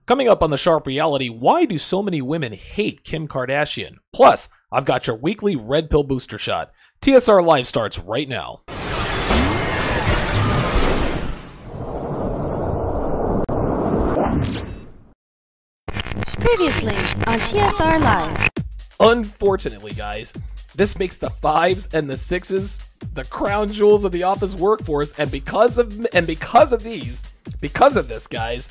Coming up on the Sharp Reality, why do so many women hate Kim Kardashian? Plus, I've got your weekly Red Pill booster shot. TSR Live starts right now. Previously on TSR Live. Unfortunately, guys, this makes the 5s and the 6s the crown jewels of the office workforce, and because of this, guys,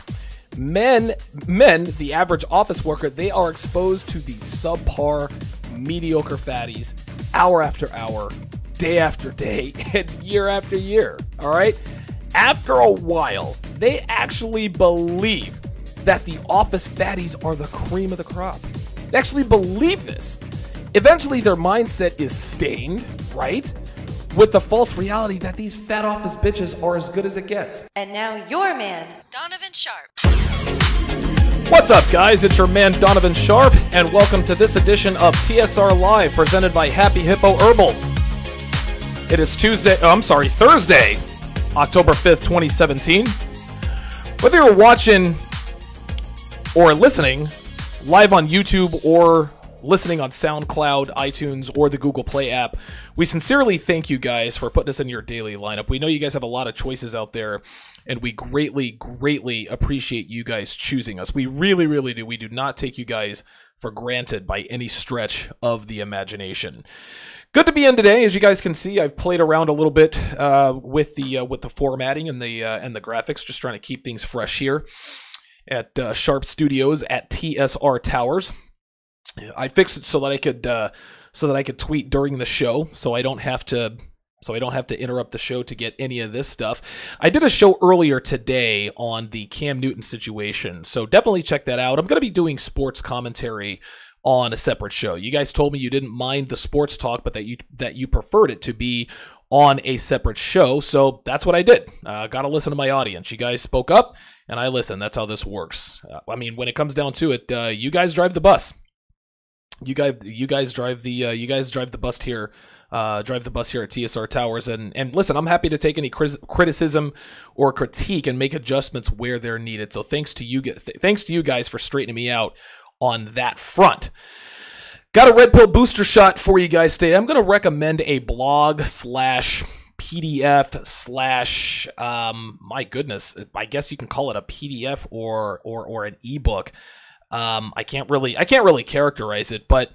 men, the average office worker, they are exposed to these subpar, mediocre fatties hour after hour, day after day, and year after year. All right? After a while, they actually believe that the office fatties are the cream of the crop. They actually believe this. Eventually, their mindset is stained, right, with the false reality that these fat office bitches are as good as it gets. And now your man, Donovan Sharp. What's up, guys? It's your man, Donovan Sharp, and welcome to this edition of TSR Live, presented by Happy Hippo Herbals. It is Thursday, October 5th, 2017. Whether you're watching or listening live on YouTube or listening on SoundCloud, iTunes, or the Google Play app, we sincerely thank you guys for putting us in your daily lineup. We know you guys have a lot of choices out there, and we greatly appreciate you guys choosing us. We really do. We do not take you guys for granted by any stretch of the imagination. Good to be in today. As you guys can see, I've played around a little bit with the formatting and the graphics, just trying to keep things fresh here at Sharp Studios at TSR Towers. I fixed it so that I could tweet during the show, so I don't have to interrupt the show to get any of this stuff. I did a show earlier today on the Cam Newton situation, so definitely check that out. I'm going to be doing sports commentary on a separate show. You guys told me you didn't mind the sports talk, but that you preferred it to be on a separate show, so that's what I did. Got to listen to my audience. You guys spoke up, and I listened. That's how this works. I mean, when it comes down to it, you guys drive the bus. You guys drive the bus here. Drive the bus here at TSR Towers, and listen, I'm happy to take any criticism or critique and make adjustments where they're needed. So thanks to you guys for straightening me out on that front. Got a Red Pill booster shot for you guys today. I'm going to recommend a blog / PDF / my goodness, I guess you can call it a PDF or an ebook. I can't really characterize it, but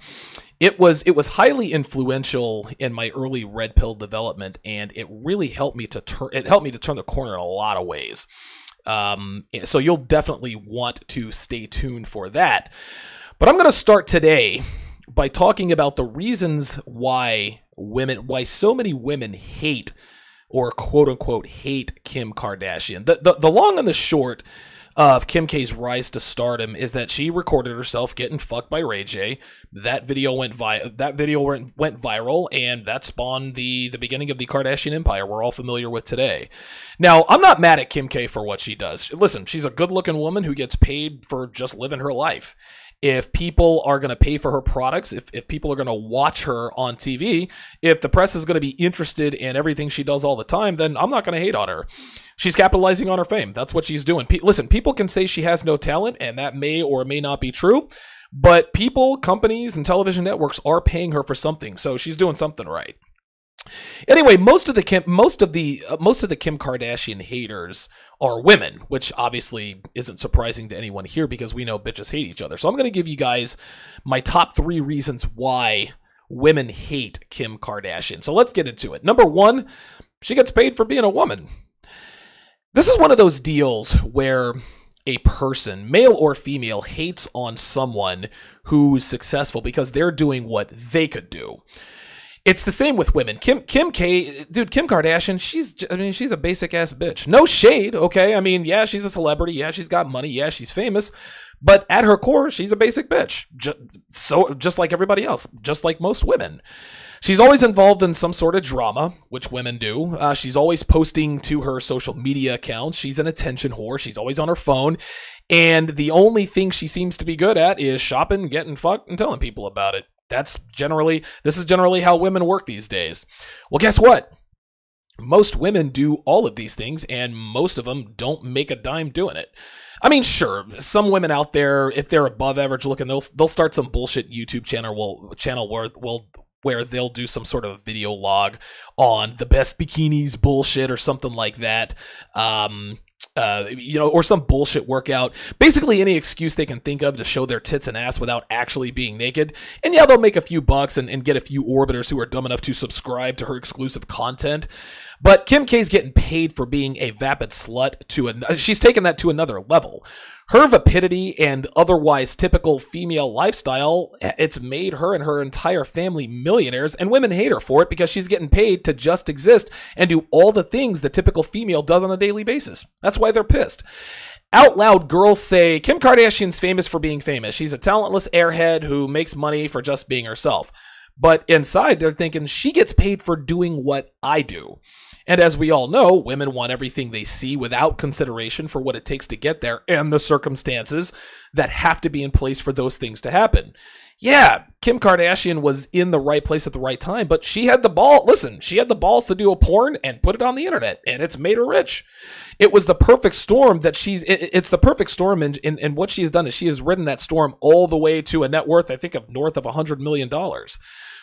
it was highly influential in my early Red Pill development, and it really helped me to turn the corner in a lot of ways. So you'll definitely want to stay tuned for that. But I'm going to start today by talking about the reasons why so many women hate, or quote unquote hate, Kim Kardashian. The long and the short of Kim K's rise to stardom is that she recorded herself getting fucked by Ray J. That video went viral, and that spawned the beginning of the Kardashian Empire we're all familiar with today. Now, I'm not mad at Kim K for what she does. Listen, she's a good-looking woman who gets paid for just living her life. If people are going to pay for her products, if people are going to watch her on TV, if the press is going to be interested in everything she does all the time, then I'm not going to hate on her. She's capitalizing on her fame. That's what she's doing. Listen, people can say she has no talent, and that may or may not be true, but people, companies, and television networks are paying her for something, so she's doing something right. Anyway, most of the Kim Kardashian haters are women, which obviously isn't surprising to anyone here because we know bitches hate each other. So I'm going to give you guys my top 3 reasons why women hate Kim Kardashian. So let's get into it. Number 1, she gets paid for being a woman. This is one of those deals where a person, male or female, hates on someone who's successful because they're doing what they could do. It's the same with women. Kim Kardashian, she's a basic ass bitch. No shade, okay? I mean, yeah, she's a celebrity. Yeah, she's got money. Yeah, she's famous. But at her core, she's a basic bitch. Just like everybody else, just like most women. She's always involved in some sort of drama, which women do. She's always posting to her social media accounts. She's an attention whore. She's always on her phone. And the only thing she seems to be good at is shopping, getting fucked, and telling people about it. This is generally how women work these days. Well, guess what? Most women do all of these things, and most of them don't make a dime doing it. I mean, sure, some women out there, if they're above average looking, they'll start some bullshit YouTube channel where they'll do some sort of video log on the best bikinis bullshit or something like that. Or some bullshit workout. Basically, any excuse they can think of to show their tits and ass without actually being naked. And yeah, they'll make a few bucks and get a few orbiters who are dumb enough to subscribe to her exclusive content. But Kim K's getting paid for being a vapid slut she's taken that to another level. Her vapidity and otherwise typical female lifestyle, it's made her and her entire family millionaires, and women hate her for it because she's getting paid to just exist and do all the things the typical female does on a daily basis. That's why they're pissed. Out loud, girls say, Kim Kardashian's famous for being famous. She's a talentless airhead who makes money for just being herself. But inside, they're thinking, she gets paid for doing what I do. And as we all know, women want everything they see without consideration for what it takes to get there and the circumstances that have to be in place for those things to happen. Yeah, Kim Kardashian was in the right place at the right time, but she had the balls to do a porn and put it on the internet, and it's made her rich. It was the perfect storm it's the perfect storm, and what she has done is she has ridden that storm all the way to a net worth, I think, of north of $100 million.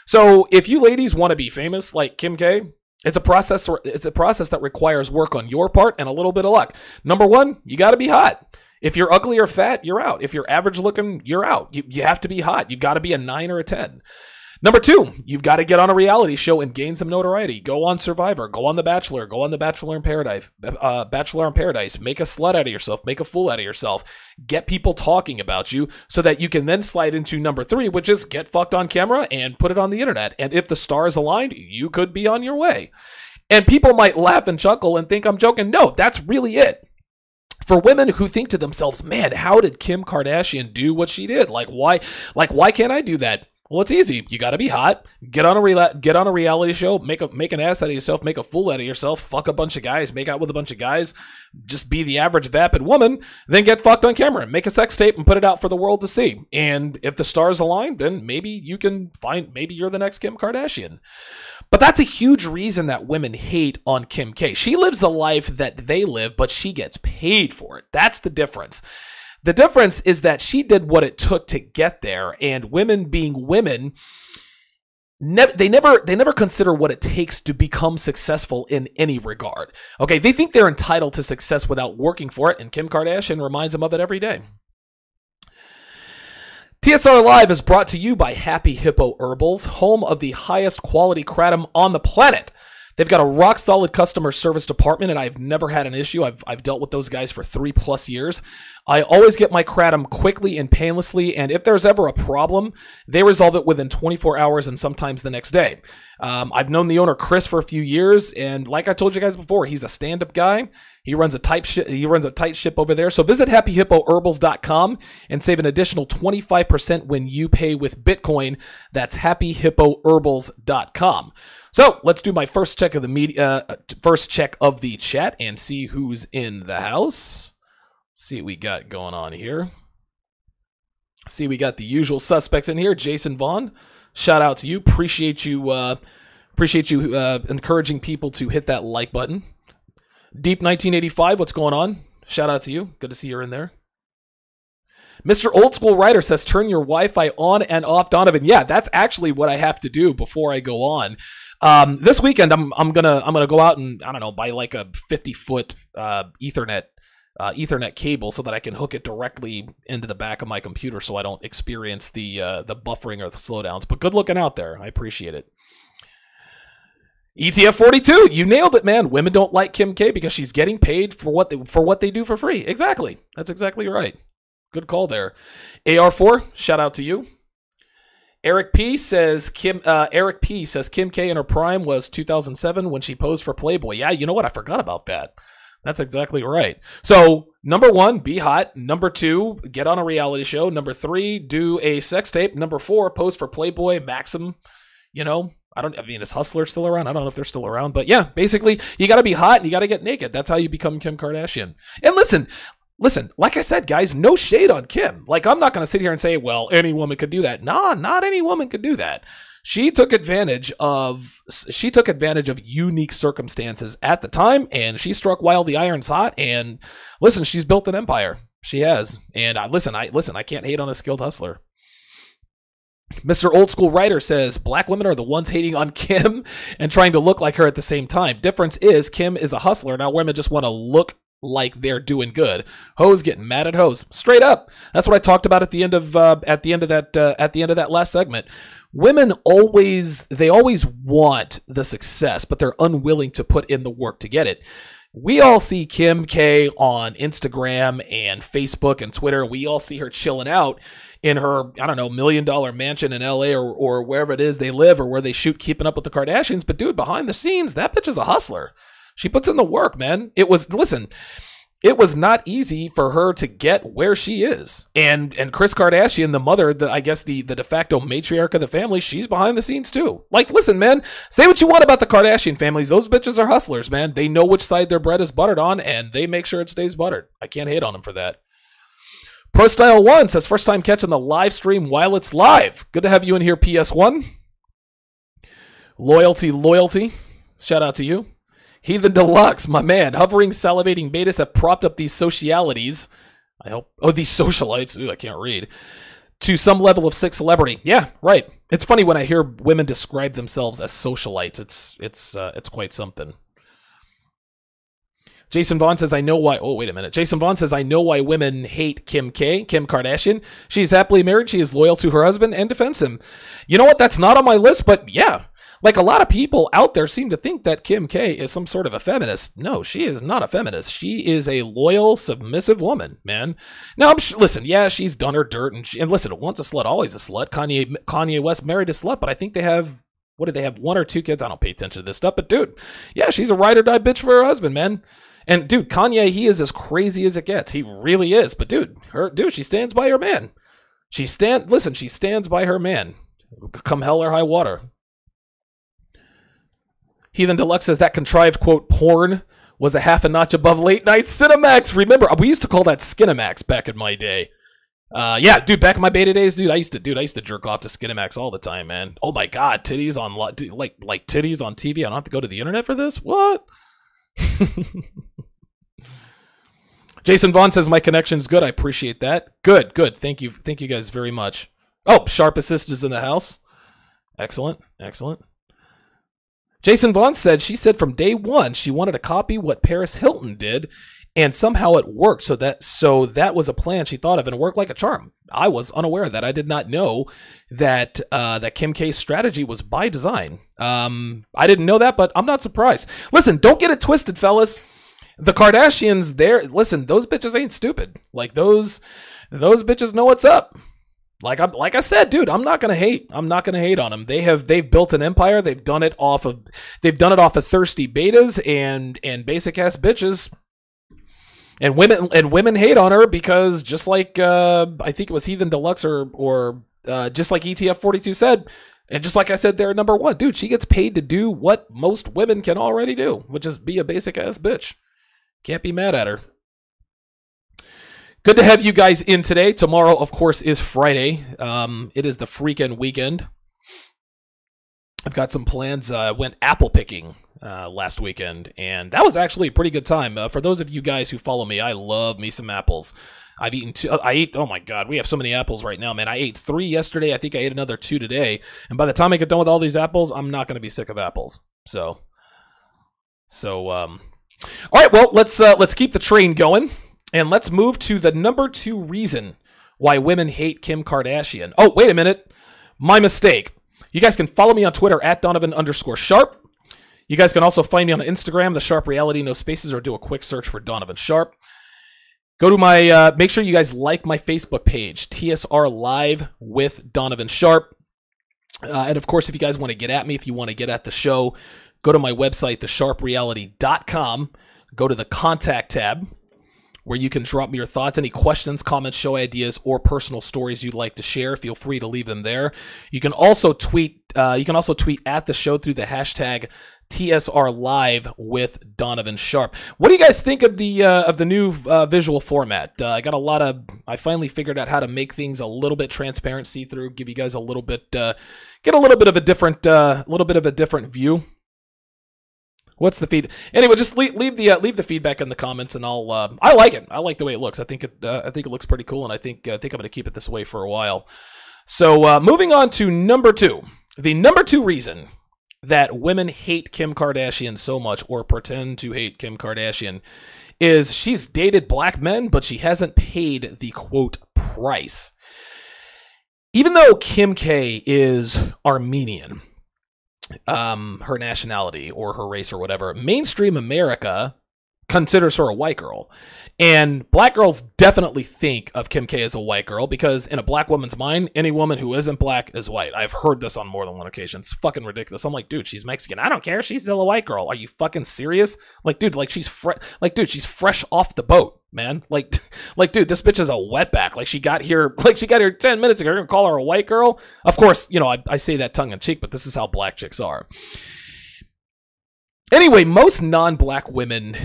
So if you ladies want to be famous like Kim K, it's a process that requires work on your part and a little bit of luck. Number one, you got to be hot. If you're ugly or fat, you're out. If you're average looking, you're out. You have to be hot. You've got to be a 9 or a 10. Number two, you've got to get on a reality show and gain some notoriety. Go on Survivor. Go on The Bachelor. Go on The Bachelor in Paradise. Bachelor in Paradise. Make a slut out of yourself. Make a fool out of yourself. Get people talking about you so that you can then slide into number three, which is get fucked on camera and put it on the internet. And if the stars aligned, you could be on your way. And people might laugh and chuckle and think I'm joking. No, that's really it. For women who think to themselves, man, how did Kim Kardashian do what she did? Why can't I do that? Well, it's easy. You got to be hot. Get on a reality show. Make an ass out of yourself. Make a fool out of yourself. Fuck a bunch of guys. Make out with a bunch of guys. Just be the average vapid woman. Then get fucked on camera. Make a sex tape and put it out for the world to see. And if the stars align, then maybe you're the next Kim Kardashian. But that's a huge reason that women hate on Kim K. She lives the life that they live, but she gets paid for it. That's the difference. The difference is that she did what it took to get there, and women being women, they never consider what it takes to become successful in any regard. Okay, they think they're entitled to success without working for it, and Kim Kardashian reminds them of it every day. TSR Live is brought to you by Happy Hippo Herbals, home of the highest quality kratom on the planet. They've got a rock-solid customer service department, and I've never had an issue. I've dealt with those guys for 3+ years. I always get my kratom quickly and painlessly, and if there's ever a problem, they resolve it within 24 hours and sometimes the next day. I've known the owner, Chris, for a few years, and like I told you guys before, he's a stand-up guy. He runs a tight ship over there. So visit happyhippoherbals.com and save an additional 25% when you pay with Bitcoin. That's happyhippoherbals.com. So let's do my first check of the chat and see who's in the house. See what we got going on here. See, we got the usual suspects in here. Jason Vaughn, shout out to you. Appreciate you encouraging people to hit that like button. Deep 1985, what's going on? Shout out to you. Good to see you're in there. Mr. Old School Writer says, turn your Wi-Fi on and off, Donovan. Yeah, that's actually what I have to do before I go on. This weekend, I'm gonna go out and, I don't know, buy like a 50-foot Ethernet cable so that I can hook it directly into the back of my computer so I don't experience the buffering or the slowdowns. But good looking out there. I appreciate it. ETF 42, you nailed it, man. Women don't like Kim K because she's getting paid for what they do for free. Exactly. That's exactly right. Good call there. AR4, shout out to you. Eric P says Kim K in her prime was 2007 when she posed for Playboy. Yeah, you know what? I forgot about that. That's exactly right. So, number 1, be hot. Number 2, get on a reality show. Number 3, do a sex tape. Number 4, pose for Playboy, Maxim. You know, is Hustler still around? I don't know if they're still around. But yeah, basically, you got to be hot and you got to get naked. That's how you become Kim Kardashian. And listen, like I said, guys, no shade on Kim. Like, I'm not going to sit here and say, well, any woman could do that. Nah, not any woman could do that. She took advantage of unique circumstances at the time, and she struck while the iron's hot. And listen, she's built an empire. She has. And I can't hate on a skilled hustler. Mr. Old School Writer says, black women are the ones hating on Kim and trying to look like her at the same time. Difference is Kim is a hustler. Now women just want to look like they're doing good. Hoes getting mad at hoes. Straight up. That's what I talked about at the end of that last segment. Women always want the success, but they're unwilling to put in the work to get it. We all see Kim K on Instagram and Facebook and Twitter. We all see her chilling out in her, I don't know, $1 million mansion in LA or wherever it is they live or where they shoot Keeping Up with the Kardashians. But dude, behind the scenes, that bitch is a hustler. She puts in the work, man. It was not easy for her to get where she is. And Kris Kardashian, the mother, I guess the de facto matriarch of the family, she's behind the scenes too. Like, listen, man, say what you want about the Kardashian families. Those bitches are hustlers, man. They know which side their bread is buttered on, and they make sure it stays buttered. I can't hate on them for that. Pro Style 1 says, first time catching the live stream while it's live. Good to have you in here, PS1. Loyalty. Shout out to you. Heathen Deluxe, my man. Hovering, salivating betas have propped up these socialities. I hope. Oh, these socialites. Ooh, I can't read. To some level of sick celebrity. Yeah, right. It's funny when I hear women describe themselves as socialites. It's quite something. Jason Vaughn says, I know why. Oh, wait a minute. Jason Vaughn says, I know why women hate Kim Kardashian. She's happily married. She is loyal to her husband and defends him. You know what? That's not on my list, but yeah. Like, a lot of people out there seem to think that Kim K is some sort of a feminist. No, she is not a feminist. She is a loyal, submissive woman, man. Now, listen, yeah, she's done her dirt, and listen, once a slut, always a slut. Kanye West married a slut, but I think they have, what did they have, 1 or 2 kids? I don't pay attention to this stuff, but dude, yeah, she's a ride or die bitch for her husband, man. And dude, Kanye, he is as crazy as it gets. He really is. But dude, she stands by her man. She stands by her man. Come hell or high water. Heathen Deluxe says that contrived, quote, porn was a half a notch above late night Cinemax. Remember, we used to call that Skinemax back in my day. Yeah, dude, back in my beta days, dude, I used to jerk off to Skinemax all the time, man. Oh my god, titties on like titties on TV. I don't have to go to the internet for this? What? Jason Vaughn says my connection's good. I appreciate that. Good. Thank you guys very much. Oh, Sharp Assist is in the house. Excellent. Jason Vaughn said she said from day one she wanted to copy what Paris Hilton did, and somehow it worked. So that was a plan she thought of, and it worked like a charm. I was unaware of that. I did not know that that Kim K's strategy was by design. I didn't know that, but I'm not surprised. Listen, don't get it twisted, fellas. The Kardashians, listen, those bitches ain't stupid. Like those bitches know what's up. Like I said, dude, I'm not gonna hate. I'm not gonna hate on them. They've built an empire. They've done it off of thirsty betas and basic ass bitches. And women hate on her because just like I think it was Heathen Deluxe or just like ETF 42 said, and just like I said there, number one, dude, she gets paid to do what most women can already do, which is be a basic ass bitch. Can't be mad at her. Good to have you guys in today. Tomorrow, of course, is Friday. It is the freaking weekend. I've got some plans. Went apple picking last weekend, and that was actually a pretty good time. For those of you guys who follow me, I love me some apples. I've eaten 2. Oh my God, we have so many apples right now, man. I ate 3 yesterday. I think I ate another 2 today. And by the time I get done with all these apples, I'm not going to be sick of apples. So, all right. Well, let's keep the train going. And let's move to the number 2 reason why women hate Kim Kardashian. Oh, wait a minute. My mistake. You guys can follow me on Twitter at Donovan_Sharp. You guys can also find me on Instagram, The Sharp Reality, no spaces, or do a quick search for Donovan Sharp. Go to my, make sure you guys like my Facebook page, TSR Live with Donovan Sharp. And of course, if you guys want to get at me, if you want to get at the show, go to my website, thesharpreality.com. Go to the contact tab, where you can drop me your thoughts, any questions, comments, show ideas, or personal stories you'd like to share. Feel free to leave them there. You can also tweet at the show through the hashtag TSR Live with Donovan Sharp. What do you guys think of the new visual format? I finally figured out how to make things a little bit transparent, see-through, give you guys a little bit, get a little bit of a different view. What's the feed? Anyway, just leave the feedback in the comments, and I like it. I like the way it looks. I think it looks pretty cool, and I think I'm going to keep it this way for a while. So moving on to number 2. The number 2 reason that women hate Kim Kardashian so much, or pretend to hate Kim Kardashian, is she's dated black men, but she hasn't paid the quote price. Even though Kim K is Armenian, her nationality or her race or whatever, mainstream America considers her a white girl. And black girls definitely think of Kim K as a white girl, because in a black woman's mind, any woman who isn't black is white. I've heard this on more than one occasion. It's fucking ridiculous. I'm like, dude, she's Mexican. I don't care. She's still a white girl. Are you fucking serious? Like, dude, she's fresh off the boat, man. Like, dude, this bitch is a wetback. Like, she got here 10 minutes ago. You're gonna call her a white girl? Of course, I say that tongue in cheek, but this is how black chicks are. Anyway, most non-black women,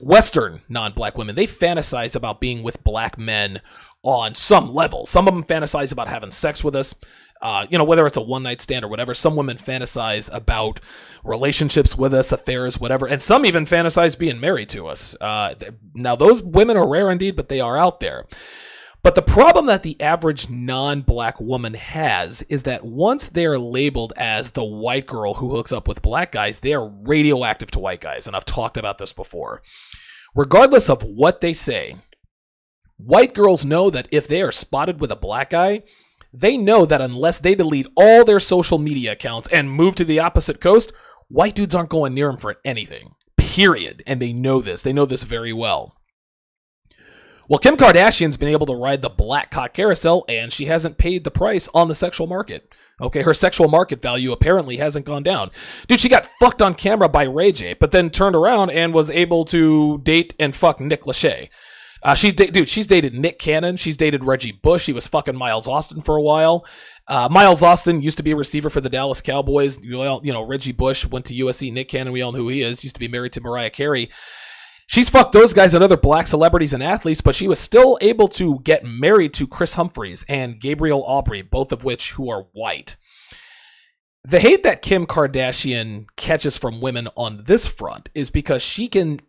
Western non-black women, they fantasize about being with black men on some level. Some of them fantasize about having sex with us, whether it's a one-night stand or whatever. Some women fantasize about relationships with us, affairs, whatever. And some even fantasize being married to us. Now, those women are rare indeed, but they are out there. But the problem that the average non-black woman has is that once they're labeled as the white girl who hooks up with black guys, they are radioactive to white guys. And I've talked about this before. Regardless of what they say, white girls know that if they are spotted with a black guy, they know that unless they delete all their social media accounts and move to the opposite coast, white dudes aren't going near them for anything. Period. And they know this. They know this very well. Well, Kim Kardashian's been able to ride the black cock carousel, and she hasn't paid the price on the sexual market. Okay, her sexual market value apparently hasn't gone down. Dude, she got fucked on camera by Ray J, but then turned around and was able to date and fuck Nick Lachey. She's dated Nick Cannon. She's dated Reggie Bush. She was fucking Miles Austin for a while. Miles Austin used to be a receiver for the Dallas Cowboys. Reggie Bush went to USC. Nick Cannon, we all know who he is. Used to be married to Mariah Carey. She's fucked those guys and other black celebrities and athletes, but she was still able to get married to Chris Humphries and Gabriel Aubrey, both of which who are white. The hate that Kim Kardashian catches from women on this front is because she can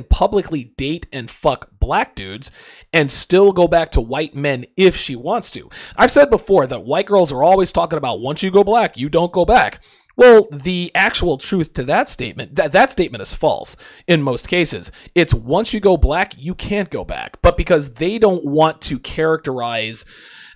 publicly date and fuck black dudes and still go back to white men if she wants to. I've said before that white girls are always talking about once you go black, you don't go back. Well, the actual truth to that statement, that statement is false in most cases. It's once you go black, you can't go back. But because they don't want to characterize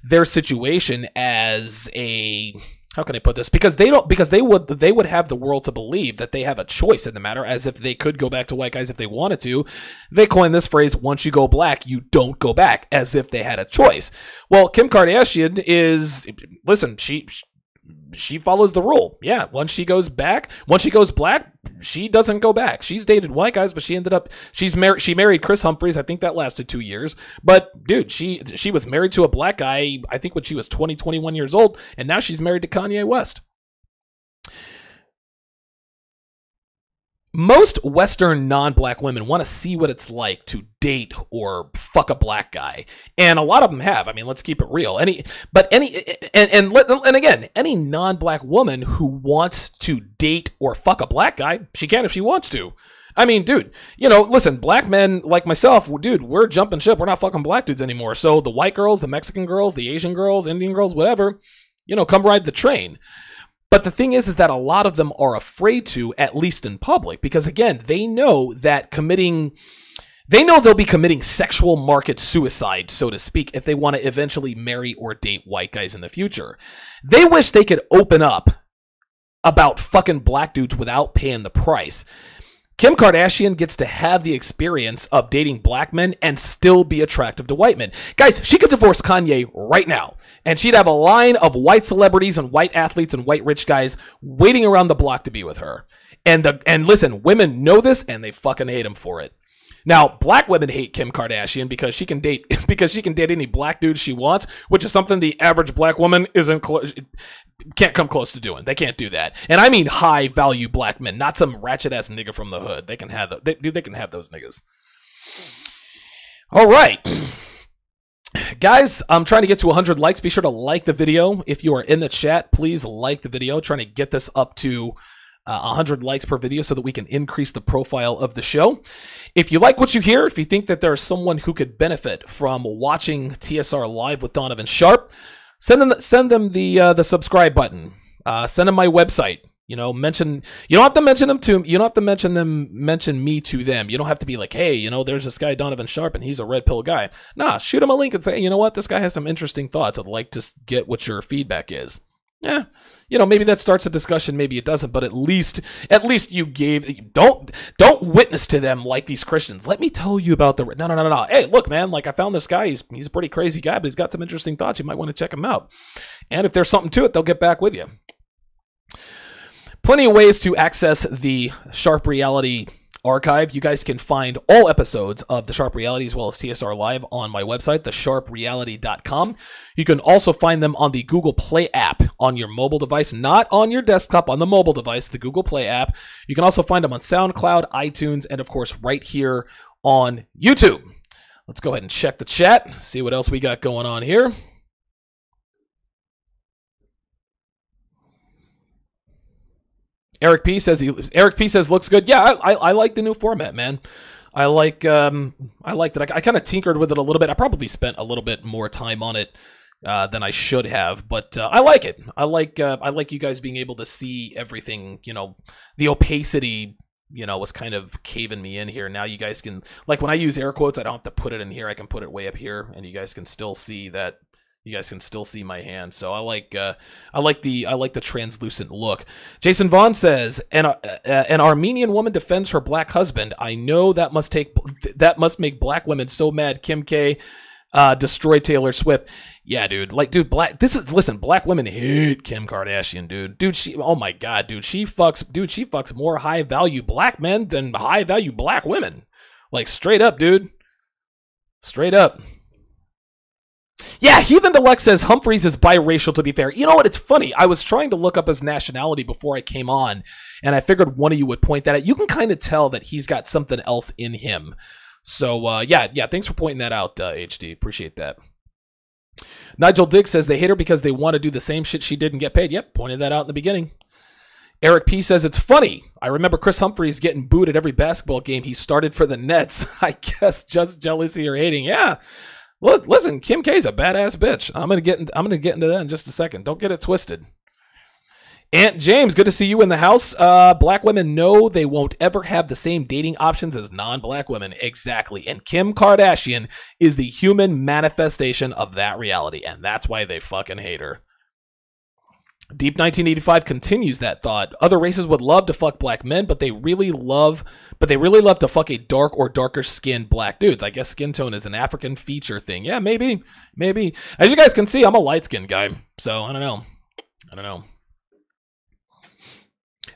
their situation as a, how can I put this? Because they would have the world to believe that they have a choice in the matter, as if they could go back to white guys if they wanted to. They coined this phrase, once you go black, you don't go back, as if they had a choice. Well, Kim Kardashian she follows the rule. Yeah, once she goes black, she doesn't go back. She's dated white guys, but she married Chris Humphries. I think that lasted 2 years. But dude, she was married to a black guy, I think when she was 21 years old, and now she's married to Kanye West. Most Western non-black women want to see what it's like to date or fuck a black guy, and a lot of them have. I mean, let's keep it real. Any non-black woman who wants to date or fuck a black guy, she can if she wants to. I mean, dude, listen, black men like myself, dude, we're jumping ship. We're not fucking black dudes anymore. So the white girls, the Mexican girls, the Asian girls, Indian girls, whatever, come ride the train. But the thing is that a lot of them are afraid to, at least in public, because again, they know they'll be committing sexual market suicide, so to speak, if they want to eventually marry or date white guys in the future. They wish they could open up about fucking black dudes without paying the price. Kim Kardashian gets to have the experience of dating black men and still be attractive to white men. Guys, she could divorce Kanye right now, and she'd have a line of white celebrities and white athletes and white rich guys waiting around the block to be with her. And listen, women know this, and they fucking hate him for it. Now, black women hate Kim Kardashian because she can date any black dude she wants, which is something the average black woman can't come close to doing. They can't do that. And I mean high value black men, not some ratchet ass nigga from the hood. They can have they can have those niggas. All right. Guys, I'm trying to get to 100 likes. Be sure to like the video. If you are in the chat, please like the video. Trying to get this up to 100 likes per video so that we can increase the profile of the show. If you like what you hear, if you think that there's someone who could benefit from watching TSR Live with Donovan Sharp, send them the subscribe button. Send them my website. You know, mention. You don't have to mention them to. You don't have to mention them. Mention me to them. You don't have to be like, hey, you know, there's this guy Donovan Sharp and he's a red pill guy. Nah, shoot him a link and say, you know what, this guy has some interesting thoughts. I'd like to get what your feedback is. Yeah, you know, maybe that starts a discussion, maybe it doesn't, but at least you gave. Don't witness to them like these Christians. Let me tell you about the. No. Hey, look, man, like I found this guy. He's a pretty crazy guy, but he's got some interesting thoughts. You might want to check him out. And if there's something to it, they'll get back with you. Plenty of ways to access the Sharp Reality archive. You guys can find all episodes of the Sharp Reality as well as TSR Live on my website, thesharpreality.com. You can also find them on the Google Play app on your mobile device, not on your desktop, on the mobile device, the Google Play app. You can also find them on SoundCloud, iTunes, and of course right here on YouTube. Let's go ahead and check the chat, see what else we got going on here. Eric P says looks good. Yeah, I like the new format, man. I like that. I kind of tinkered with it a little bit. I probably spent a little bit more time on it than I should have, but I like it. I like you guys being able to see everything. You know, the opacity, you know, was kind of caving me in here. Now you guys can, like when I use air quotes, I don't have to put it in here. I can put it way up here, and you guys can still see that. You guys can still see my hand, so I like the translucent look. Jason Vaughn says, an Armenian woman defends her black husband. I know that must make black women so mad. Kim K destroyed Taylor Swift. Yeah, dude. Like, dude, listen, black women hate Kim Kardashian, dude. Dude, oh my god, dude, she fucks more high value black men than high value black women. Like, straight up, dude. Straight up. Yeah, Heathen Deluxe says Humphreys is biracial, to be fair. You know what? It's funny. I was trying to look up his nationality before I came on, and I figured one of you would point that out. You can kind of tell that he's got something else in him. So, yeah, thanks for pointing that out, HD. Appreciate that. Nigel Diggs says they hate her because they want to do the same shit she did and get paid. Yep, pointed that out in the beginning. Eric P says it's funny. I remember Chris Humphreys getting booed at every basketball game he started for the Nets. I guess just jealousy or hating. Yeah. Look, listen, Kim K's a badass bitch. I'm gonna get into that in just a second. Don't get it twisted. Aunt James, good to see you in the house. Black women know they won't ever have the same dating options as non-black women. Exactly. And Kim Kardashian is the human manifestation of that reality, and that's why they fucking hate her. Deep 1985 continues that thought. Other races would love to fuck black men, but they really love to fuck a dark or darker skinned black dudes. I guess skin tone is an African feature thing. Yeah, maybe. As you guys can see, I'm a light skinned guy, so I don't know.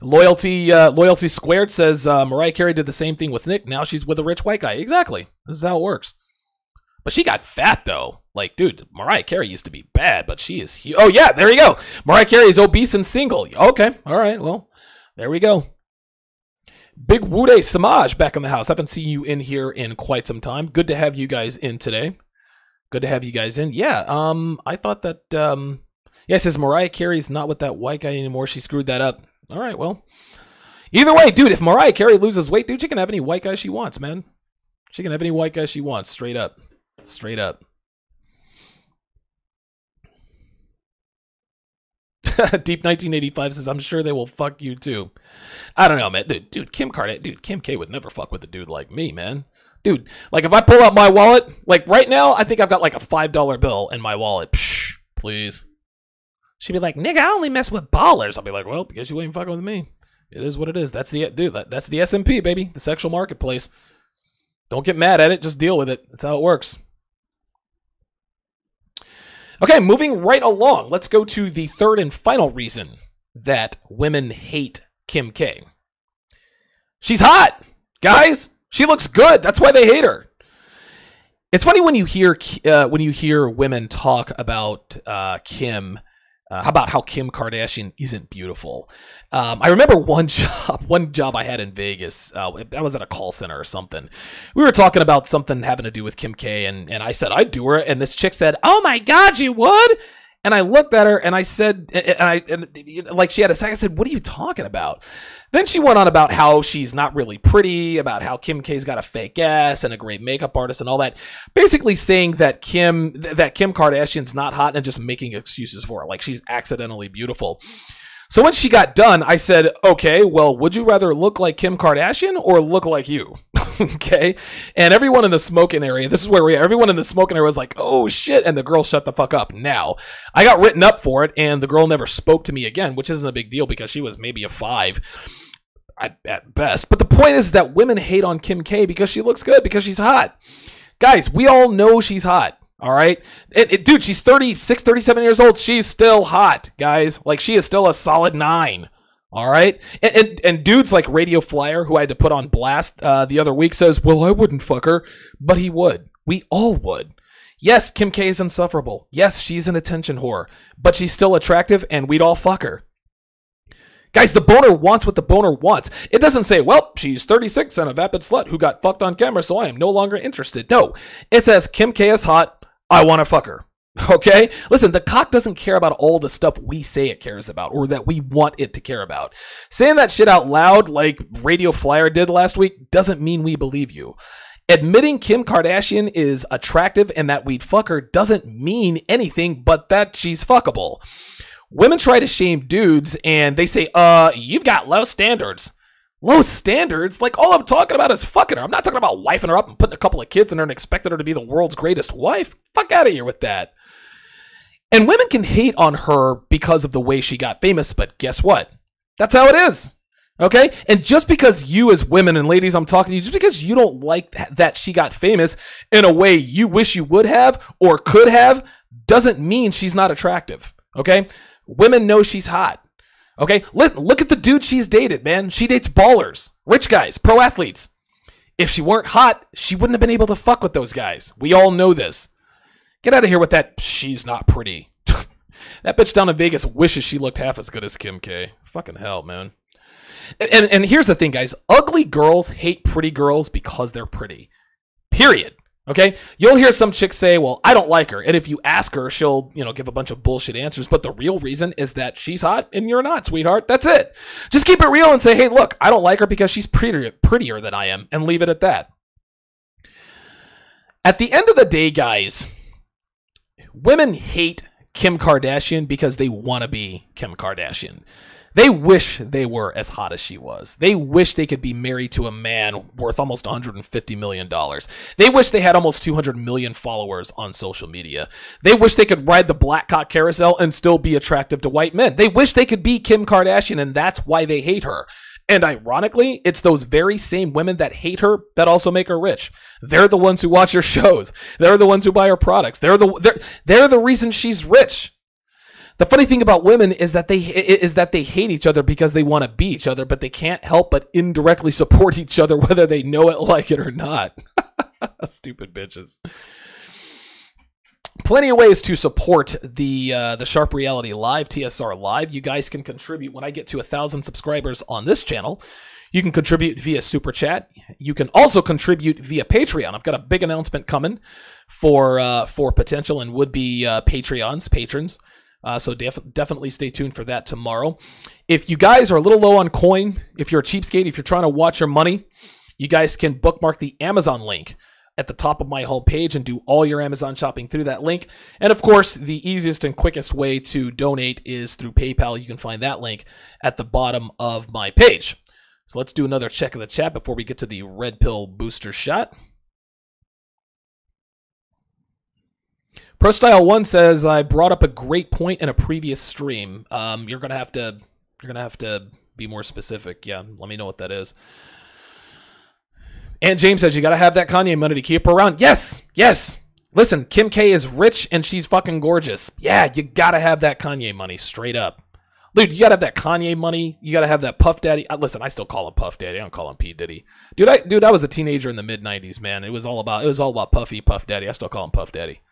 Loyalty Squared says Mariah Carey did the same thing with Nick. Now she's with a rich white guy. Exactly. This is how it works. But she got fat, though. Like, dude, Mariah Carey used to be bad, but she is huge. Oh, yeah, there you go. Mariah Carey is obese and single. Okay, all right, well, there we go. Big Wude Samaj back in the house. I haven't seen you in here in quite some time. Good to have you guys in today. Good to have you guys in. Yeah, I thought that, yeah, it says Mariah Carey's not with that white guy anymore. She screwed that up. All right, well. Either way, dude, if Mariah Carey loses weight, dude, she can have any white guy she wants, man. She can have any white guy she wants, straight up. Straight up. Deep 1985 says, I'm sure they will fuck you too. I don't know, man. Dude, Kim K would never fuck with a dude like me, man. Dude, like if I pull out my wallet, like right now, I think I've got like a $5 bill in my wallet. Psh, please. She'd be like, nigga, I only mess with ballers. I'll be like, well, because you ain't fucking with me. It is what it is. That's the SMP, baby. The sexual marketplace. Don't get mad at it. Just deal with it. That's how it works. Okay, moving right along. Let's go to the third and final reason that women hate Kim K. She's hot, guys. She looks good. That's why they hate her. It's funny when you hear women talk about Kim. About how Kim Kardashian isn't beautiful. I remember one job I had in Vegas. I was at a call center or something. We were talking about something having to do with Kim K, and I said I'd do her, and this chick said, "Oh my God, you would?" And I looked at her and I said, like she had a second. I said, "What are you talking about?" Then she went on about how she's not really pretty, about how Kim K's got a fake ass and a great makeup artist and all that. Basically saying that Kim Kardashian's not hot and just making excuses for her, like she's accidentally beautiful. So when she got done, I said, okay, well, would you rather look like Kim Kardashian or look like you? Okay. And everyone in the smoking area, this is where everyone in the smoking area was like, oh shit. And the girl shut the fuck up. Now, I got written up for it and the girl never spoke to me again, which isn't a big deal because she was maybe a 5 at best. But the point is that women hate on Kim K because she looks good, because she's hot. Guys, we all know she's hot. All right. Dude, she's 36, 37 years old. She's still hot, guys. Like, she is still a solid 9. All right. And dudes like Radio Flyer, who I had to put on blast the other week, says, well, I wouldn't fuck her, but he would. We all would. Yes, Kim K is insufferable. Yes, she's an attention whore, but she's still attractive and we'd all fuck her. Guys, the boner wants what the boner wants. It doesn't say, well, she's 36 and a vapid slut who got fucked on camera, so I am no longer interested. No, it says Kim K is hot. I want to fuck her. Okay? Listen, the cock doesn't care about all the stuff we say it cares about or that we want it to care about. Saying that shit out loud like Radio Flyer did last week doesn't mean we believe you. Admitting Kim Kardashian is attractive and that we'd fuck her doesn't mean anything but that she's fuckable. Women try to shame dudes and they say, you've got low standards. Low standards? Like, all I'm talking about is fucking her. I'm not talking about wifing her up and putting a couple of kids in her and expecting her to be the world's greatest wife. Fuck out of here with that. And women can hate on her because of the way she got famous, but guess what? That's how it is. Okay? And just because you as women, and ladies, I'm talking to you, just because you don't like that she got famous in a way you wish you would have or could have, doesn't mean she's not attractive. Okay? Women know she's hot. Okay? Look at the dude she's dated, man. She dates ballers, rich guys, pro athletes. If she weren't hot, she wouldn't have been able to fuck with those guys. We all know this. Get out of here with that she's not pretty. That bitch down in Vegas wishes she looked half as good as Kim K. Fucking hell, man. And here's the thing, guys. Ugly girls hate pretty girls because they're pretty. Period. Okay? You'll hear some chick say, well, I don't like her. And if you ask her, she'll, give a bunch of bullshit answers. But the real reason is that she's hot and you're not, sweetheart. That's it. Just keep it real and say, hey, look, I don't like her because she's prettier than I am. And leave it at that. At the end of the day, guys, women hate Kim Kardashian because they want to be Kim Kardashian. They wish they were as hot as she was. They wish they could be married to a man worth almost $150 million. They wish they had almost 200 million followers on social media. They wish they could ride the black cock carousel and still be attractive to white men. They wish they could be Kim Kardashian, and that's why they hate her. And ironically, it's those very same women that hate her that also make her rich. They're the ones who watch her shows. They're the ones who buy her products. They're the reason she's rich. The funny thing about women is that they hate each other because they want to be each other, but they can't help but indirectly support each other whether they know it, like it, or not. Stupid bitches. Plenty of ways to support the Sharp Reality Live, TSR Live. You guys can contribute when I get to 1,000 subscribers on this channel. You can contribute via Super Chat. You can also contribute via Patreon. I've got a big announcement coming for potential and would-be patrons. So definitely stay tuned for that tomorrow. If you guys are a little low on coin, if you're a cheapskate, if you're trying to watch your money, you guys can bookmark the Amazon link at the top of my homepage and do all your Amazon shopping through that link. And of course, the easiest and quickest way to donate is through PayPal. You can find that link at the bottom of my page. So let's do another check of the chat before we get to the red pill booster shot. ProStyle1 says, I brought up a great point in a previous stream. You're gonna have to be more specific. Yeah, let me know what that is. And James says, you gotta have that Kanye money to keep her around. Yes, yes. Listen, Kim K is rich and she's fucking gorgeous. Yeah, you gotta have that Kanye money, straight up. Dude, you gotta have that Kanye money. You gotta have that Puff Daddy. Listen, I still call him Puff Daddy. I don't call him P Diddy. Dude, I was a teenager in the mid '90s, man. It was all about Puffy, Puff Daddy. I still call him Puff Daddy.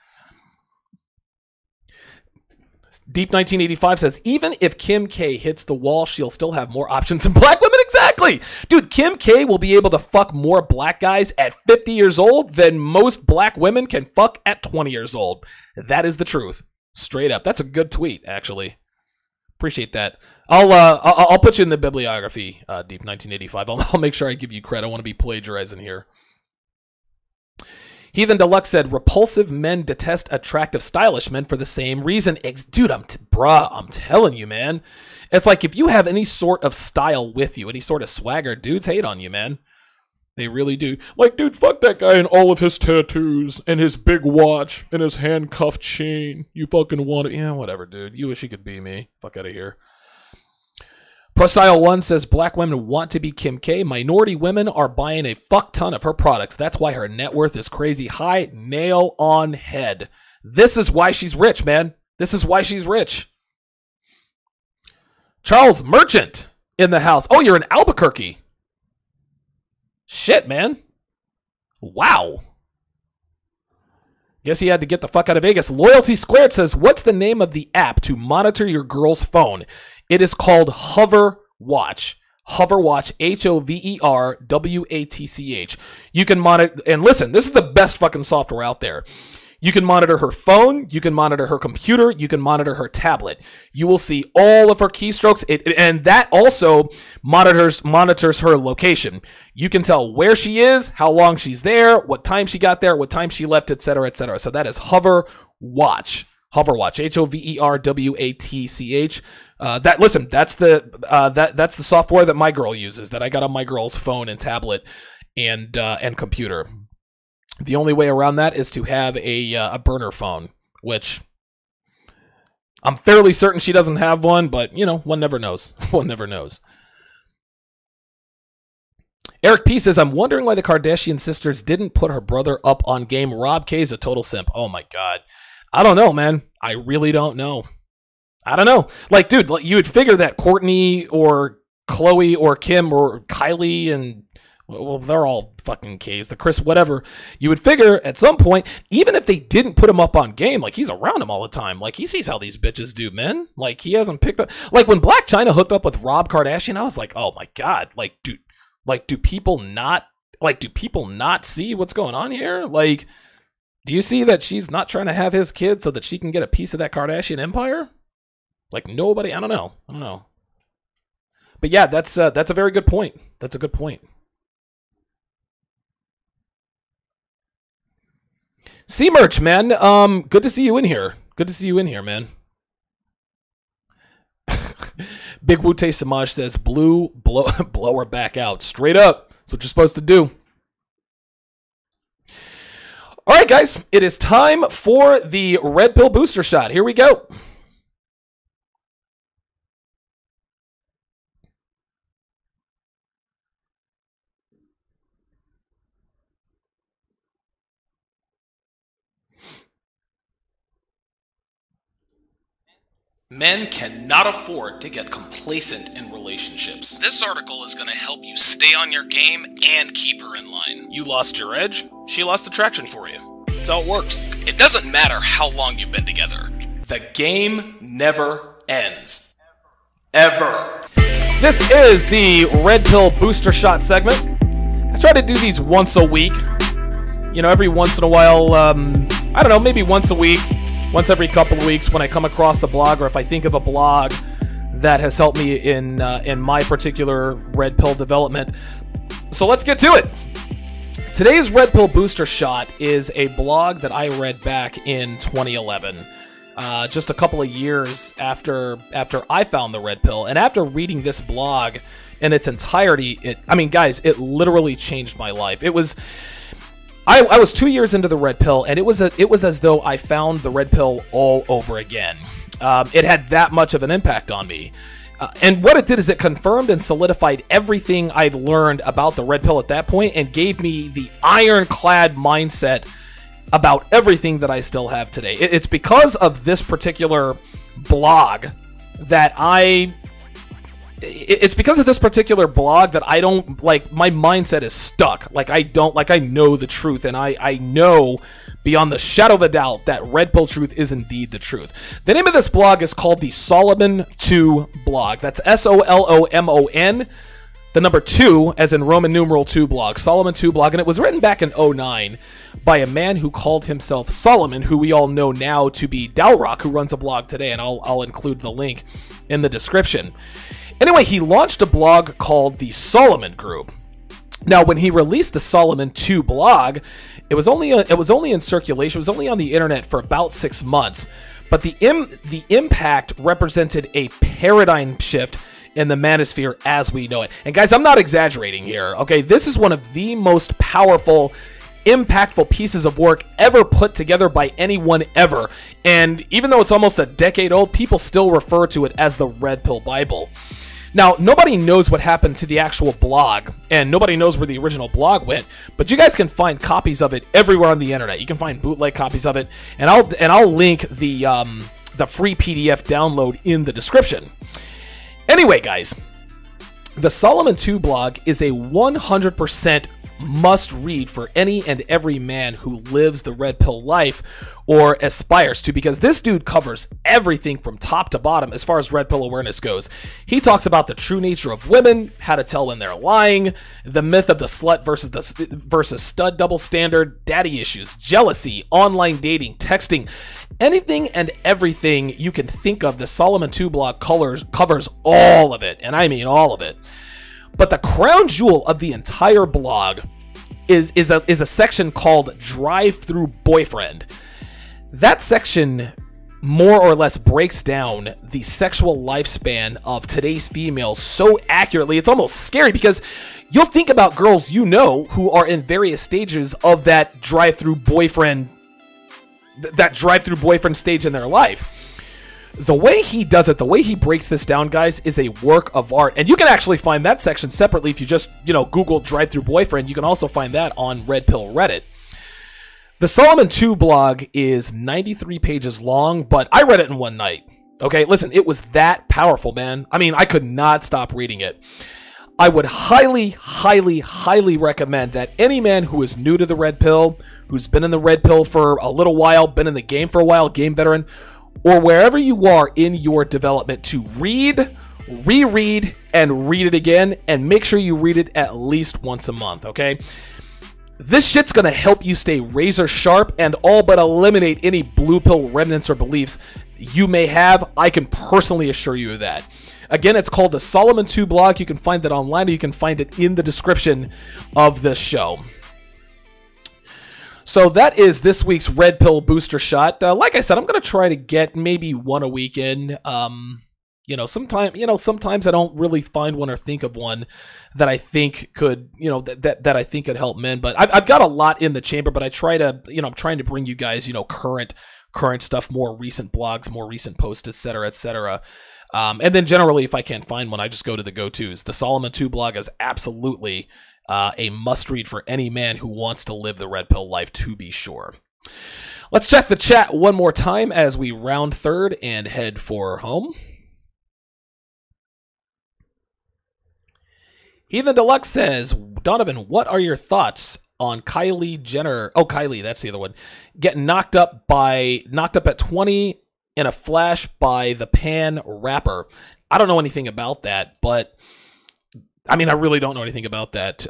Deep 1985 says, even if Kim K hits the wall, she'll still have more options than black women. Exactly. Dude, Kim K will be able to fuck more black guys at 50 years old than most black women can fuck at 20 years old. That is the truth. Straight up. That's a good tweet, actually. Appreciate that. I'll put you in the bibliography, Deep 1985. I'll make sure I give you credit. I want to be plagiarizing here. Heathen Deluxe said, repulsive men detest attractive, stylish men for the same reason. Dude, I'm telling you, man. It's like if you have any sort of style with you, any sort of swagger, dudes hate on you, man. They really do. Like, dude, fuck that guy and all of his tattoos and his big watch and his handcuffed chain. You fucking want it. Yeah, whatever, dude. You wish you could be me. Fuck out of here. ProStyle1 says, black women want to be Kim K. Minority women are buying a fuck ton of her products. That's why her net worth is crazy high. Nail on head. This is why she's rich, man. This is why she's rich. Charles Merchant in the house. Oh, you're in Albuquerque. Shit, man. Wow. Guess he had to get the fuck out of Vegas. Loyalty Squared says, what's the name of the app to monitor your girl's phone? It is called Hover Watch. Hover Watch, HOVERWATCH. You can monitor, and listen, this is the best fucking software out there. You can monitor her phone, you can monitor her computer, you can monitor her tablet. You will see all of her keystrokes, and that also monitors her location. You can tell where she is, how long she's there, what time she got there, what time she left, etc., etc. So that is Hover Watch. Hover Watch, HOVERWATCH. That's the software that my girl uses, that I got on my girl's phone and tablet and computer. The only way around that is to have a burner phone, which I'm fairly certain she doesn't have one, but, you know, one never knows. One never knows. Eric P. says, I'm wondering why the Kardashian sisters didn't put her brother up on game. Rob K is a total simp. Oh, my God. I don't know, man. I really don't know. I don't know. Like, dude, you would figure that Courtney or Chloe or Kim or Kylie and... well, they're all fucking K's, the Chris, whatever. You would figure at some point, even if they didn't put him up on game, like, he's around him all the time. Like, he sees how these bitches do, man. Like, he hasn't picked up. Like, when Black China hooked up with Rob Kardashian, I was like, oh my God. Like, do people not see what's going on here? Like, do you see that she's not trying to have his kid so that she can get a piece of that Kardashian empire? Like, nobody, I don't know. But yeah, that's a very good point. That's a good point. C-Merch, man. Good to see you in here. Good to see you in here, man. Big Wu-Tay Samaj says, blow her back out. Straight up. That's what you're supposed to do. All right, guys. It is time for the Red Pill Booster Shot. Here we go. Men cannot afford to get complacent in relationships. This article is going to help you stay on your game and keep her in line. You lost your edge, she lost attraction for you. That's how it works. It doesn't matter how long you've been together. The game never ends. Ever. This is the Red Pill Booster Shot segment. I try to do these once a week. You know, every once in a while, I don't know, maybe once a week. Once every couple of weeks when I come across the blog, or if I think of a blog that has helped me in my particular Red Pill development. So let's get to it. Today's Red Pill Booster Shot is a blog that I read back in 2011. Just a couple of years after I found the Red Pill. And after reading this blog in its entirety, guys, it literally changed my life. It was... I was 2 years into the Red Pill, and it was as though I found the Red Pill all over again. It had that much of an impact on me. And what it did is it confirmed and solidified everything I'd learned about the Red Pill at that point and gave me the ironclad mindset about everything that I still have today. It's because of this particular blog that it's because of this particular blog that I don't, like, my mindset is stuck. Like, I know the truth, and I know beyond the shadow of a doubt that Red Pill Truth is indeed the truth. The name of this blog is called the Solomon 2 blog. That's SOLOMON, the number 2, as in Roman numeral 2 blog, Solomon 2 blog, and it was written back in 2009 by a man who called himself Solomon, who we all know now to be Dalrock, who runs a blog today, and I'll include the link in the description. Anyway, he launched a blog called the Solomon Group. Now, when he released the Solomon 2 blog, it was only in circulation. It was only on the internet for about 6 months, but the impact represented a paradigm shift in the manosphere as we know it. And guys, I'm not exaggerating here. Okay, this is one of the most powerful, impactful pieces of work ever put together by anyone ever. And even though it's almost a decade old, people still refer to it as the Red Pill Bible. Now, nobody knows what happened to the actual blog, and nobody knows where the original blog went, but you guys can find copies of it everywhere on the internet. You can find bootleg copies of it, and I'll link the free PDF download in the description. Anyway, guys, the Solomon 2 blog is a 100% must read for any and every man who lives the red pill life or aspires to, because this dude covers everything from top to bottom as far as red pill awareness goes. He talks about the true nature of women, how to tell when they're lying, the myth of the slut versus stud double standard, daddy issues, jealousy, online dating, texting, anything and everything you can think of. The Solomon 2 blog covers all of it, and I mean all of it. But the crown jewel of the entire blog is a section called Drive-Through Boyfriend. That section more or less breaks down the sexual lifespan of today's females so accurately, it's almost scary, because you'll think about girls you know who are in various stages of that drive-through boyfriend stage in their life. The way he does it, the way he breaks this down, guys, is a work of art. And you can actually find that section separately if you just, Google drive-through boyfriend. You can also find that on Red Pill Reddit. The Solomon 2 blog is 93 pages long, but I read it in one night. Okay, listen, it was that powerful, man. I mean, I could not stop reading it. I would highly, highly, highly recommend that any man who is new to the red pill, who's been in the red pill for a little while, been in the game for a while, game veteran, or wherever you are in your development, to read, reread, and read it again, and make sure you read it at least once a month, okay? This shit's gonna help you stay razor sharp and all but eliminate any blue pill remnants or beliefs you may have. I can personally assure you of that. Again, it's called the Solomon 2 blog. You can find it online, or you can find it in the description of this show. So that is this week's Red Pill Booster Shot. Like I said, I'm going to try to get maybe one a week in. Sometimes I don't really find one or think of one that I think could, that I think could help men. But I've got a lot in the chamber, but I try to, I'm trying to bring you guys, current stuff, more recent blogs, more recent posts, etc., etc. And then generally, if I can't find one, I just go to the go-tos. The Solomon 2 blog is absolutely a must-read for any man who wants to live the red pill life, to be sure. Let's check the chat one more time as we round third and head for home. Ethan Deluxe says, Donovan, what are your thoughts on Kylie Jenner? Oh, Kylie, that's the other one. Getting knocked up at 20 in a flash by the Pan rapper. I don't know anything about that, but I mean, I really don't know anything about that.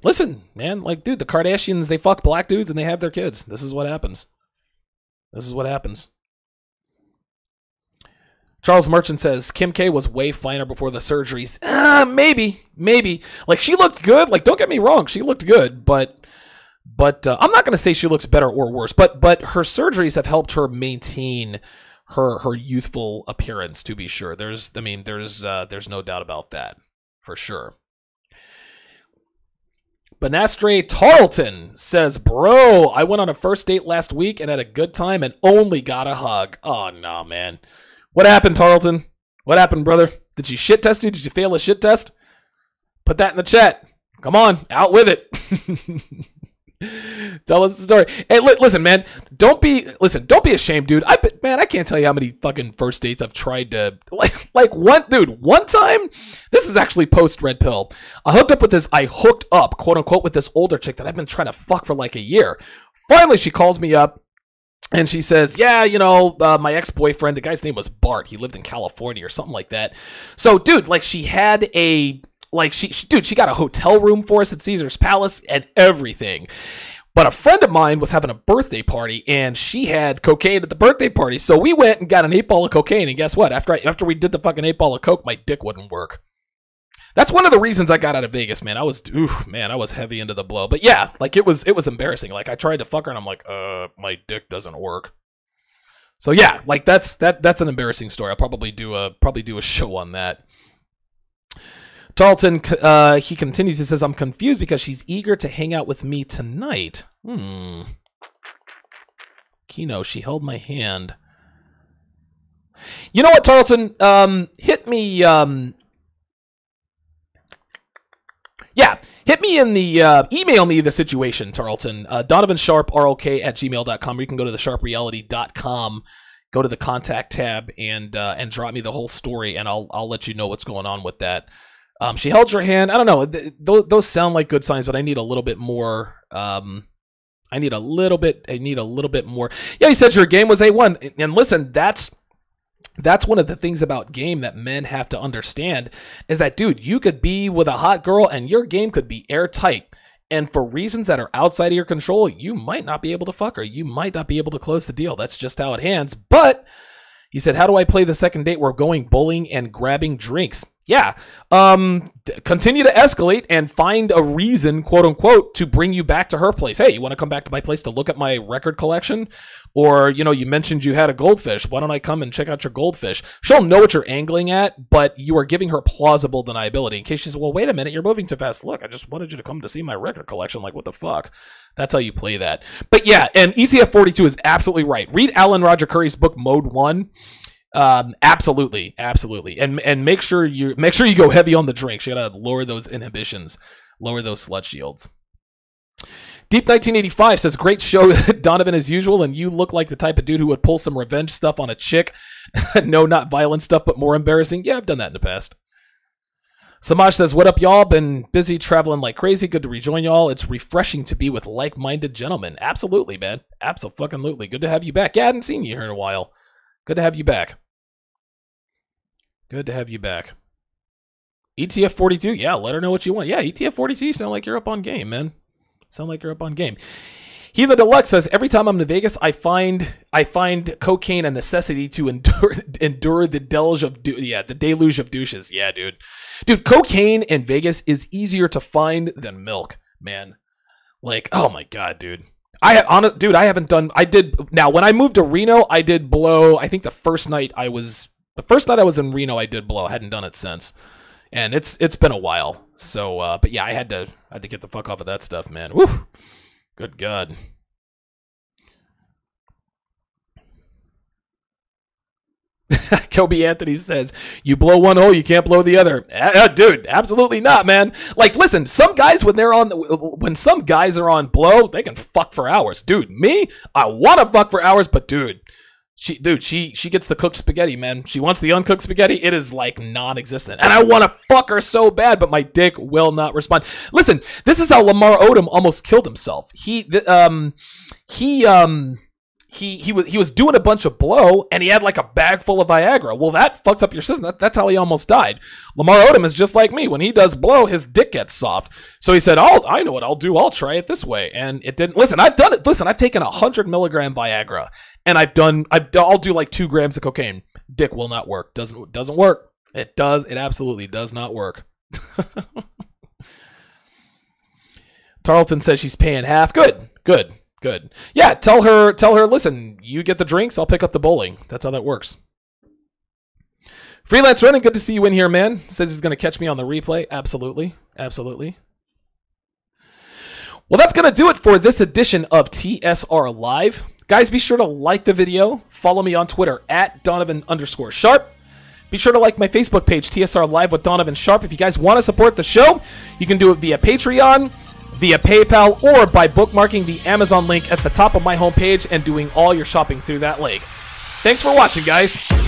Listen, man, dude, the Kardashians, they fuck black dudes and they have their kids. This is what happens. This is what happens. Charles Merchant says, Kim K was way finer before the surgeries. Maybe. She looked good. Don't get me wrong. She looked good, but I'm not going to say she looks better or worse, but her surgeries have helped her maintain her youthful appearance, to be sure. There's no doubt about that. For sure. Banastre Tarleton says, bro, I went on a first date last week and had a good time and only got a hug. Oh, no, man. What happened, Tarleton? What happened, brother? Did she shit test you? Did you fail a shit test? Put that in the chat. Come on, out with it. Tell us the story. Hey, listen, man. Don't be ashamed, dude. Man, I can't tell you how many fucking first dates I've tried to one time. This is actually post Red Pill. I hooked up, quote unquote, with this older chick that I've been trying to fuck for like a year. Finally, she calls me up. And she says, yeah, my ex-boyfriend, the guy's name was Bart. He lived in California or something like that. So, dude, like, she had she got a hotel room for us at Caesar's Palace and everything. But a friend of mine was having a birthday party, and she had cocaine at the birthday party. So we went and got an 8-ball of cocaine, and guess what? After we did the fucking 8-ball of coke, my dick wouldn't work. That's one of the reasons I got out of Vegas, man. I was heavy into the blow. But yeah, like it was embarrassing. Like I tried to fuck her and I'm like, my dick doesn't work. So yeah, like that's an embarrassing story. I'll probably do a show on that. Tarleton, he continues, he says, I'm confused because she's eager to hang out with me tonight. Kino, she held my hand. You know what, Tarleton? Hit me, yeah, hit me in the, email me the situation, Tarleton. DonovanSharpROK@gmail.com, or you can go to thesharpreality.com, go to the contact tab, and drop me the whole story, and I'll let you know what's going on with that. She held your hand. I don't know. Those sound like good signs, but I need a little bit more. I need a little bit more. Yeah, he said your game was A1, and listen, that's one of the things about game that men have to understand is that, dude, you could be with a hot girl and your game could be airtight. And for reasons that are outside of your control, you might not be able to fuck her. You might not be able to close the deal. That's just how it hands. But he said, how do I play the second date? We're going bowling and grabbing drinks. Yeah. Continue to escalate and find a reason, quote unquote, to bring you back to her place. Hey, you want to come back to my place to look at my record collection? Or, you mentioned you had a goldfish. Why don't I come and check out your goldfish? She'll know what you're angling at, but you are giving her plausible deniability in case she says, well, wait a minute, you're moving too fast. Look, I just wanted you to come to see my record collection. Like, what the fuck? That's how you play that. But yeah, and ETF 42 is absolutely right. Read Alan Roger Curry's book, Mode 1. Absolutely. And make sure you go heavy on the drinks. You gotta lower those inhibitions, lower those slut shields. Deep 1985 says, great show, Donovan, as usual, and you look like the type of dude who would pull some revenge stuff on a chick. No, not violent stuff, but more embarrassing. Yeah, I've done that in the past. Samaj says, what up, y'all? Been busy traveling like crazy. Good to rejoin y'all. It's refreshing to be with like-minded gentlemen. Absolutely, man. Absolutely. Good to have you back. Yeah, I hadn't seen you here in a while. Good to have you back. Good to have you back. ETF 42, yeah, let her know what you want. Yeah, ETF 42, sound like you're up on game, man. Sound like you're up on game. Hila Deluxe says, every time I'm in Vegas, I find cocaine a necessity to endure the deluge of douches. Yeah, dude. Dude, cocaine in Vegas is easier to find than milk, man. Like, oh my god, dude. Now when I moved to Reno, I did blow. I think the first night I was in Reno, I did blow. I hadn't done it since. And it's been a while. So, but yeah, I had to get the fuck off of that stuff, man. Woo! Good God. Kobe Anthony says, you blow one hole, you can't blow the other. Dude, absolutely not, man. Like, listen, when some guys are on blow, they can fuck for hours. Dude, me, I want to fuck for hours, but dude, she gets the cooked spaghetti, man. She wants the uncooked spaghetti. It is like non-existent. And I want to fuck her so bad, but my dick will not respond. Listen, this is how Lamar Odom almost killed himself. He was doing a bunch of blow, and he had like a bag full of Viagra. Well, that fucks up your system. That's how he almost died. Lamar Odom is just like me. When he does blow, his dick gets soft. So he said, I know what I'll do. I'll try it this way. And it didn't. Listen, I've done it. Listen, I've taken 100 milligram Viagra, and I'll do like 2 grams of cocaine. Dick will not work. Doesn't work. It absolutely does not work. Tarleton says she's paying half. Good. Yeah, tell her, listen, you get the drinks, I'll pick up the bowling. That's how that works. Freelance Running, good to see you in here, man. Says he's going to catch me on the replay. Absolutely. Well, that's going to do it for this edition of TSR Live. Guys, be sure to like the video. Follow me on Twitter at Donovan_Sharp. Be sure to like my Facebook page, TSR Live with Donovan Sharp. If you guys want to support the show, you can do it via Patreon, via PayPal or by bookmarking the Amazon link at the top of my homepage and doing all your shopping through that link. Thanks for watching, guys.